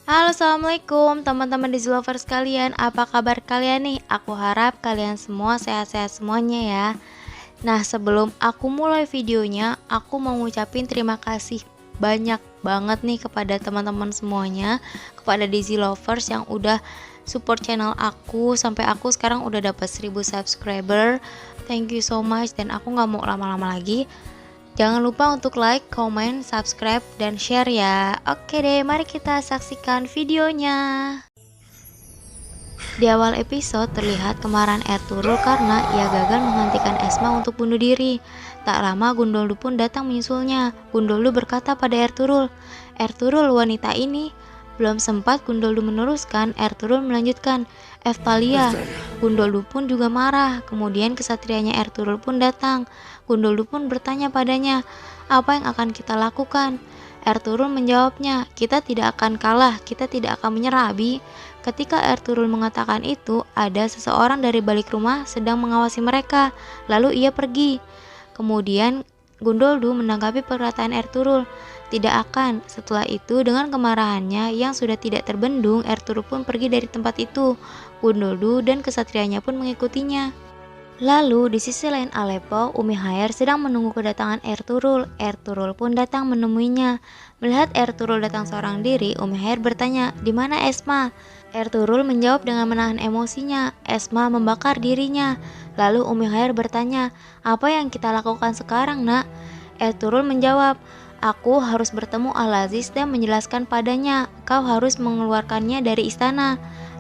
Halo, assalamualaikum teman-teman di Lovers kalian. Apa kabar kalian nih? Aku harap kalian semua sehat-sehat semuanya ya. Nah, sebelum aku mulai videonya, aku mau ngucapin terima kasih banyak banget nih kepada teman-teman semuanya, kepada Dizzy Lovers yang udah support channel aku sampai aku sekarang udah dapat 1000 subscriber. Thank you so much, dan aku nggak mau lama-lama lagi. Jangan lupa untuk like, comment, subscribe, dan share ya. Oke deh, mari kita saksikan videonya. Di awal episode terlihat kemarahan Ertugrul karena ia gagal menghentikan Esma untuk bunuh diri. Tak lama Gundoldu pun datang menyusulnya. Gundoldu berkata pada Ertugrul, "Ertugrul, wanita ini..." Belum sempat Gundoldu meneruskan, Ertugrul melanjutkan, "Eftalia." Gundoldu pun juga marah. Kemudian kesatrianya Ertugrul pun datang. Gundoldu pun bertanya padanya, "Apa yang akan kita lakukan?" Ertugrul menjawabnya, "Kita tidak akan kalah, kita tidak akan menyerah, Abi." Ketika Ertugrul mengatakan itu, ada seseorang dari balik rumah sedang mengawasi mereka. Lalu ia pergi. Kemudian Gundoldu menanggapi perkataan Ertugrul, "Tidak akan." Setelah itu, dengan kemarahannya yang sudah tidak terbendung, Ertugrul pun pergi dari tempat itu. Gundoldu dan kesatrianya pun mengikutinya. Lalu di sisi lain Aleppo, Umi Hayer sedang menunggu kedatangan Ertugrul. Ertugrul pun datang menemuinya. Melihat Ertugrul datang seorang diri, Umi Hayer bertanya, "Di mana Esma?" Ertugrul menjawab dengan menahan emosinya, "Esma membakar dirinya." Lalu Umi Hayer bertanya, "Apa yang kita lakukan sekarang, Nak?" Ertugrul menjawab, "Aku harus bertemu Al-Aziz dan menjelaskan padanya. Kau harus mengeluarkannya dari istana."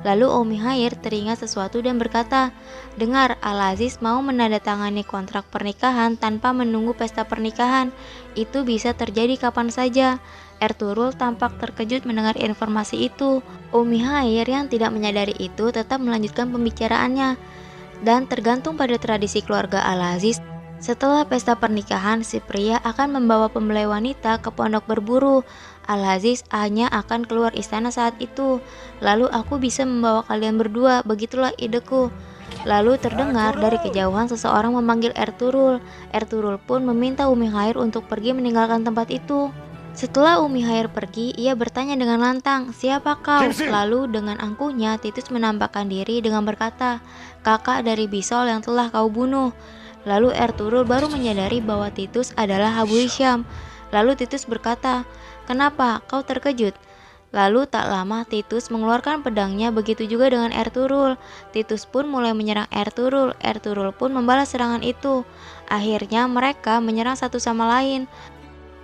Lalu Umi Hayer teringat sesuatu dan berkata, "Dengar, Al-Aziz mau menandatangani kontrak pernikahan tanpa menunggu pesta pernikahan. Itu bisa terjadi kapan saja." Ertugrul tampak terkejut mendengar informasi itu. Umi Hayer yang tidak menyadari itu tetap melanjutkan pembicaraannya. Dan tergantung pada tradisi keluarga Al-Aziz, setelah pesta pernikahan, si pria akan membawa pembelai wanita ke pondok berburu. Al-Aziz hanya akan keluar istana saat itu. Lalu aku bisa membawa kalian berdua, begitulah ideku. Lalu terdengar dari kejauhan seseorang memanggil Ertugrul. Ertugrul pun meminta Umi Hayer untuk pergi meninggalkan tempat itu. Setelah Umi Hayer pergi, ia bertanya dengan lantang, "Siapa kau?" Lalu dengan angkuhnya, Titus menampakkan diri dengan berkata, "Kakak dari Bisol yang telah kau bunuh." Lalu Ertugrul baru menyadari bahwa Titus adalah Abu Hisham. Lalu Titus berkata, "Kenapa kau terkejut?" Lalu tak lama Titus mengeluarkan pedangnya, begitu juga dengan Ertugrul. Titus pun mulai menyerang Ertugrul. Ertugrul pun membalas serangan itu. Akhirnya mereka menyerang satu sama lain.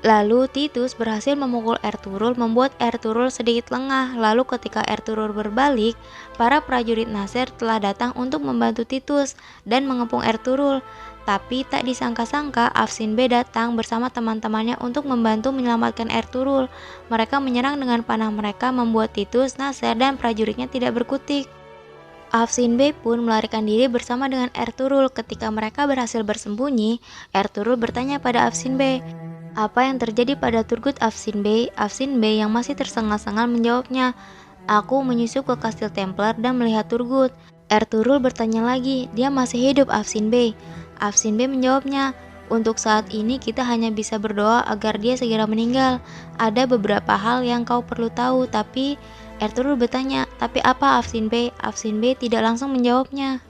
Lalu Titus berhasil memukul Ertugrul, membuat Ertugrul sedikit lengah. Lalu ketika Ertugrul berbalik, para prajurit Nasir telah datang untuk membantu Titus dan mengepung Ertugrul. Tapi tak disangka-sangka Afsin Bey datang bersama teman-temannya untuk membantu menyelamatkan Ertugrul. Mereka menyerang dengan panah mereka, membuat Titus, Nasir, dan prajuritnya tidak berkutik. Afsin Bey pun melarikan diri bersama dengan Ertugrul. Ketika mereka berhasil bersembunyi, Ertugrul bertanya pada Afsin Bey, "Apa yang terjadi pada Turgut Afsin Bey?" Afsin Bey yang masih tersengal-sengal menjawabnya, "Aku menyusup ke kastil Templar dan melihat Turgut." Ertugrul bertanya lagi, "Dia masih hidup, Afsin Bey?" Afsin Bey menjawabnya, "Untuk saat ini kita hanya bisa berdoa agar dia segera meninggal. Ada beberapa hal yang kau perlu tahu." Tapi Ertugrul bertanya, "Tapi apa, Afsin Bey?" Afsin Bey tidak langsung menjawabnya.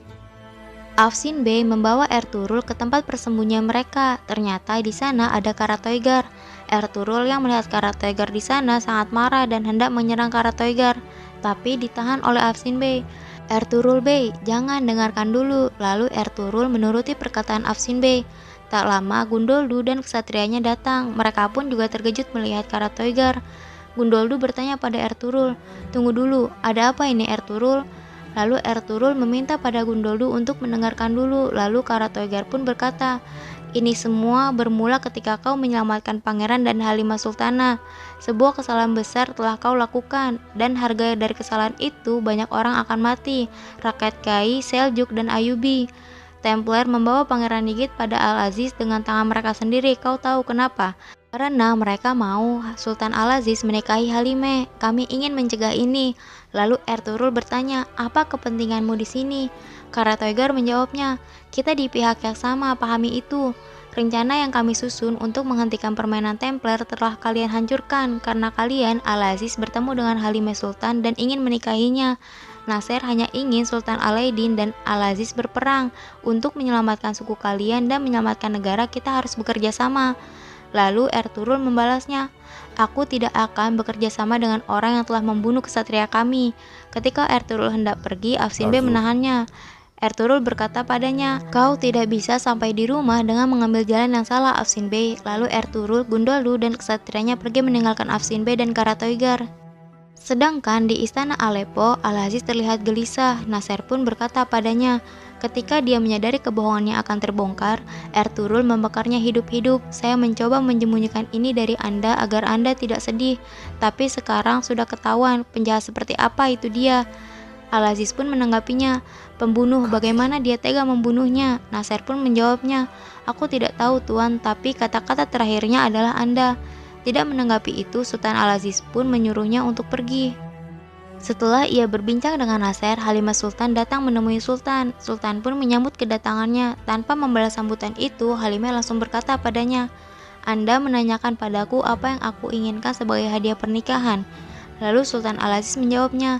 Afsin Bey membawa Ertugrul ke tempat persembunyian mereka. Ternyata di sana ada Karatoigar. Ertugrul yang melihat Karatoigar di sana sangat marah dan hendak menyerang Karatoigar, tapi ditahan oleh Afsin Bey. "Ertugrul Bey, jangan, dengarkan dulu." Lalu Ertugrul menuruti perkataan Afsin Bey. Tak lama Gundoldu dan kesatrianya datang. Mereka pun juga terkejut melihat Karatoigar. Gundoldu bertanya pada Ertugrul, "Tunggu dulu, ada apa ini, Ertugrul?" Lalu Ertugrul meminta pada Gundoldu untuk mendengarkan dulu. Lalu Karatoigar pun berkata, "Ini semua bermula ketika kau menyelamatkan Pangeran dan Halimah Sultana. Sebuah kesalahan besar telah kau lakukan, dan harga dari kesalahan itu banyak orang akan mati, rakyat Kai, Seljuk, dan Ayubi." Templar membawa Pangeran Yigit pada Al-Aziz dengan tangan mereka sendiri. Kau tahu kenapa? Karena mereka mau Sultan Al-Aziz menikahi Halimah. Kami ingin mencegah ini. Lalu Ertugrul bertanya, "Apa kepentinganmu di sini?" Karatoigar menjawabnya, "Kita di pihak yang sama, pahami itu." Rencana yang kami susun untuk menghentikan permainan Templar telah kalian hancurkan karena kalian Al-Aziz bertemu dengan Halimah Sultan dan ingin menikahinya. Nasser hanya ingin Sultan Alaidin dan Al-Aziz berperang. Untuk menyelamatkan suku kalian dan menyelamatkan negara, kita harus bekerja sama. Lalu Ertugrul membalasnya, aku tidak akan bekerja sama dengan orang yang telah membunuh kesatria kami. Ketika Ertugrul hendak pergi, Afsin Bey menahannya. Ertugrul berkata padanya, kau tidak bisa sampai di rumah dengan mengambil jalan yang salah, Afsin Bey. Lalu Ertugrul, Gundoldu, dan kesatrianya pergi meninggalkan Afsin Bey dan Karatoigar. Sedangkan di istana Aleppo, Al-Aziz terlihat gelisah. Nasser pun berkata padanya, ketika dia menyadari kebohongannya akan terbongkar, Ertugrul membakarnya hidup-hidup. Saya mencoba menyembunyikan ini dari Anda agar Anda tidak sedih, tapi sekarang sudah ketahuan penjahat seperti apa itu dia. Al-Aziz pun menanggapinya, pembunuh, bagaimana dia tega membunuhnya? Nasser pun menjawabnya, aku tidak tahu tuan, tapi kata-kata terakhirnya adalah Anda. Tidak menanggapi itu, Sultan Al-Aziz pun menyuruhnya untuk pergi. Setelah ia berbincang dengan Nasser, Halimah Sultan datang menemui Sultan. Sultan pun menyambut kedatangannya. Tanpa membalas sambutan itu, Halimah langsung berkata padanya, Anda menanyakan padaku apa yang aku inginkan sebagai hadiah pernikahan. Lalu Sultan Al-Aziz menjawabnya,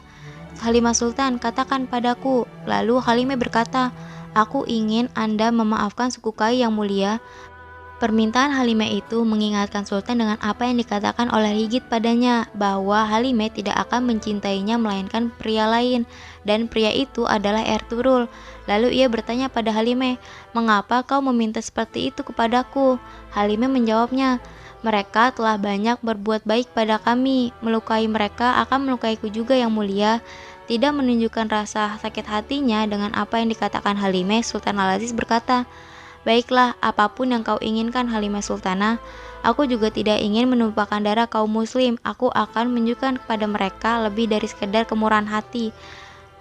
Halimah Sultan, katakan padaku. Lalu Halimah berkata, aku ingin Anda memaafkan suku Kai yang mulia. Permintaan Halimah itu mengingatkan Sultan dengan apa yang dikatakan oleh Higit padanya, bahwa Halimah tidak akan mencintainya melainkan pria lain, dan pria itu adalah Ertugrul. Lalu ia bertanya pada Halimah, mengapa kau meminta seperti itu kepadaku? Halimah menjawabnya, mereka telah banyak berbuat baik pada kami, melukai mereka akan melukaiku juga yang mulia. Tidak menunjukkan rasa sakit hatinya dengan apa yang dikatakan Halimah, Sultan Al-Aziz berkata, baiklah, apapun yang kau inginkan Halimah Sultanah, aku juga tidak ingin menumpahkan darah kaum muslim. Aku akan menunjukkan kepada mereka lebih dari sekedar kemurahan hati.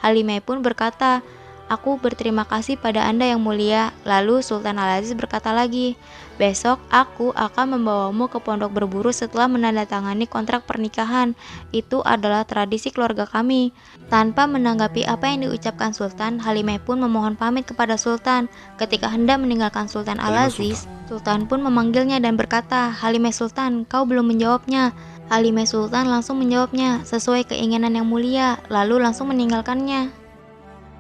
Halimah pun berkata, aku berterima kasih pada Anda yang mulia. Lalu Sultan Al-Aziz berkata lagi, besok aku akan membawamu ke pondok berburu setelah menandatangani kontrak pernikahan. Itu adalah tradisi keluarga kami. Tanpa menanggapi apa yang diucapkan Sultan, Halimah pun memohon pamit kepada Sultan. Ketika hendak meninggalkan Sultan Al-Aziz, Sultan pun memanggilnya dan berkata, Halimah Sultan, kau belum menjawabnya. Halimah Sultan langsung menjawabnya, sesuai keinginan yang mulia, lalu langsung meninggalkannya.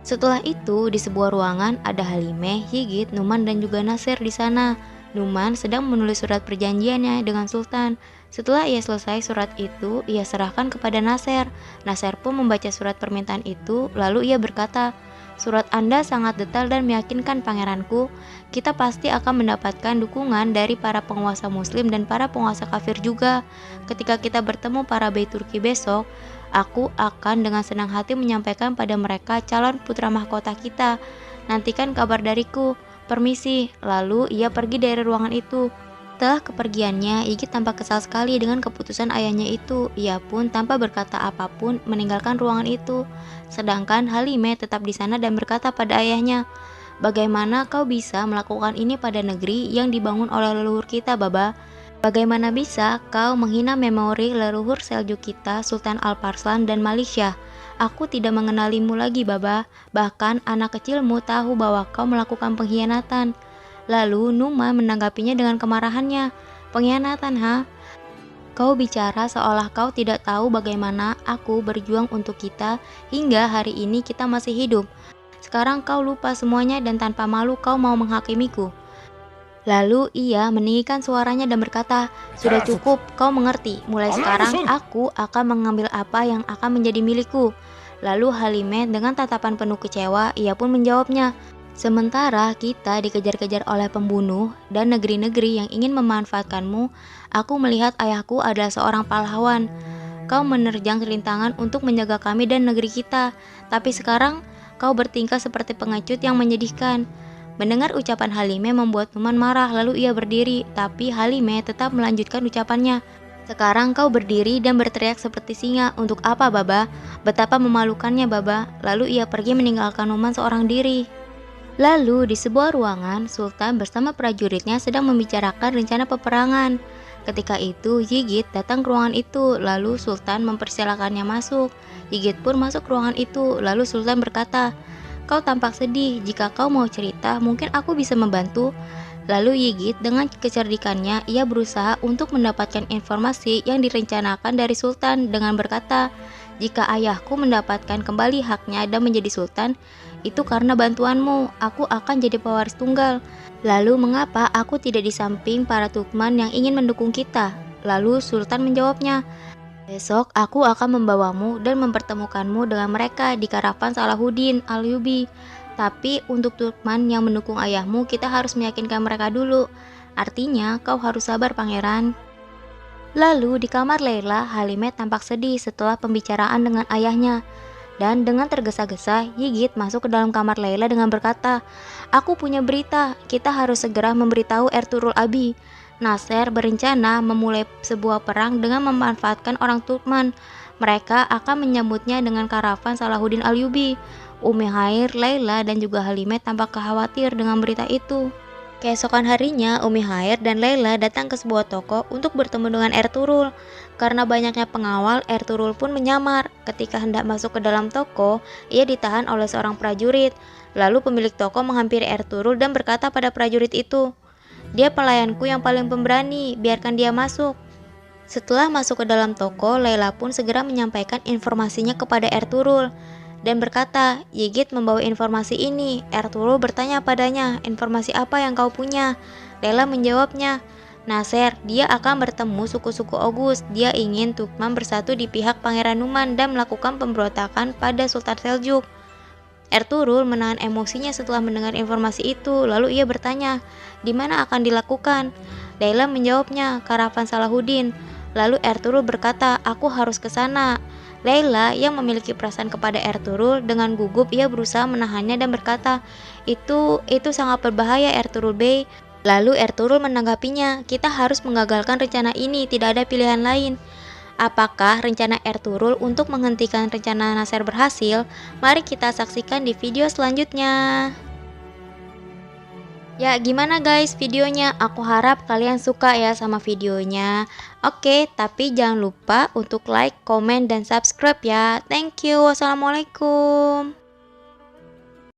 Setelah itu, di sebuah ruangan ada Halimah, Higit, Numan, dan juga Nasir di sana. Numan sedang menulis surat perjanjiannya dengan Sultan. Setelah ia selesai surat itu, ia serahkan kepada Nasser. Nasser pun membaca surat permintaan itu, lalu ia berkata, surat Anda sangat detail dan meyakinkan pangeranku. Kita pasti akan mendapatkan dukungan dari para penguasa muslim dan para penguasa kafir juga. Ketika kita bertemu para Bey Turki besok, aku akan dengan senang hati menyampaikan pada mereka calon putra mahkota kita. Nantikan kabar dariku. Permisi. Lalu ia pergi dari ruangan itu. Setelah kepergiannya, Higit tampak kesal sekali dengan keputusan ayahnya itu. Ia pun tanpa berkata apapun meninggalkan ruangan itu. Sedangkan Halimah tetap di sana dan berkata pada ayahnya, bagaimana kau bisa melakukan ini pada negeri yang dibangun oleh leluhur kita, Baba? Bagaimana bisa kau menghina memori leluhur Seljuk kita, Sultan Alparslan dan Malaysia? Aku tidak mengenalimu lagi, Baba. Bahkan anak kecilmu tahu bahwa kau melakukan pengkhianatan. Lalu Numa menanggapinya dengan kemarahannya. Pengkhianatan, ha? Kau bicara seolah kau tidak tahu bagaimana aku berjuang untuk kita hingga hari ini kita masih hidup. Sekarang kau lupa semuanya dan tanpa malu kau mau menghakimiku. Lalu ia meninggikan suaranya dan berkata, sudah cukup, kau mengerti. Mulai sekarang aku akan mengambil apa yang akan menjadi milikku. Lalu Halimah dengan tatapan penuh kecewa, ia pun menjawabnya, sementara kita dikejar-kejar oleh pembunuh dan negeri-negeri yang ingin memanfaatkanmu, aku melihat ayahku adalah seorang pahlawan. Kau menerjang rintangan untuk menjaga kami dan negeri kita, tapi sekarang kau bertingkah seperti pengecut yang menyedihkan. Mendengar ucapan Halimah membuat Numan marah, lalu ia berdiri, tapi Halimah tetap melanjutkan ucapannya. Sekarang kau berdiri dan berteriak seperti singa, untuk apa, Baba? Betapa memalukannya, Baba. Lalu ia pergi meninggalkan Numan seorang diri. Lalu di sebuah ruangan, Sultan bersama prajuritnya sedang membicarakan rencana peperangan. Ketika itu, Higit datang ke ruangan itu, lalu Sultan mempersilakannya masuk. Higit pun masuk ke ruangan itu, lalu Sultan berkata, kau tampak sedih, jika kau mau cerita, mungkin aku bisa membantu. Lalu Yigit dengan kecerdikannya, ia berusaha untuk mendapatkan informasi yang direncanakan dari Sultan dengan berkata, "Jika ayahku mendapatkan kembali haknya dan menjadi Sultan, itu karena bantuanmu, aku akan jadi pewaris tunggal. Lalu mengapa aku tidak di samping para Tukman yang ingin mendukung kita?" Lalu Sultan menjawabnya, "Besok aku akan membawamu dan mempertemukanmu dengan mereka di karavan Salahuddin Ayyubi. Tapi untuk Turkman yang mendukung ayahmu, kita harus meyakinkan mereka dulu. Artinya, kau harus sabar, pangeran." Lalu di kamar Layla, Halimet tampak sedih setelah pembicaraan dengan ayahnya. Dan dengan tergesa-gesa, Yigit masuk ke dalam kamar Layla dengan berkata, "Aku punya berita, kita harus segera memberitahu Ertugrul Abi. Nasser berencana memulai sebuah perang dengan memanfaatkan orang Turkman. Mereka akan menyambutnya dengan karavan Salahuddin Ayyubi." Umi Hair, Layla, dan juga Halimet tampak khawatir dengan berita itu. Keesokan harinya, Umi Hair dan Layla datang ke sebuah toko untuk bertemu dengan Ertugrul. Karena banyaknya pengawal, Ertugrul pun menyamar. Ketika hendak masuk ke dalam toko, ia ditahan oleh seorang prajurit. Lalu pemilik toko menghampiri Ertugrul dan berkata pada prajurit itu, "Dia pelayanku yang paling pemberani, biarkan dia masuk." Setelah masuk ke dalam toko, Layla pun segera menyampaikan informasinya kepada Ertugrul dan berkata, "Yigit membawa informasi ini." Ertugrul bertanya padanya, "Informasi apa yang kau punya?" Layla menjawabnya, "Nasser, dia akan bertemu suku-suku Oghuz. Dia ingin Tukman bersatu di pihak Pangeran Numan dan melakukan pemberontakan pada Sultan Seljuk." Ertugrul menahan emosinya setelah mendengar informasi itu, lalu ia bertanya, "Di mana akan dilakukan?" Layla menjawabnya, "Karavan Salahuddin." Lalu Ertugrul berkata, "Aku harus ke sana." Layla yang memiliki perasaan kepada Ertugrul dengan gugup ia berusaha menahannya dan berkata, Itu sangat berbahaya, Ertugrul Bey." Lalu Ertugrul menanggapinya, "Kita harus mengagalkan rencana ini, tidak ada pilihan lain." Apakah rencana Ertugrul untuk menghentikan rencana Nasser berhasil? Mari kita saksikan di video selanjutnya. Ya, gimana guys videonya? Aku harap kalian suka ya sama videonya. Oke, tapi jangan lupa untuk like, komen, dan subscribe ya. Thank you. Wassalamualaikum.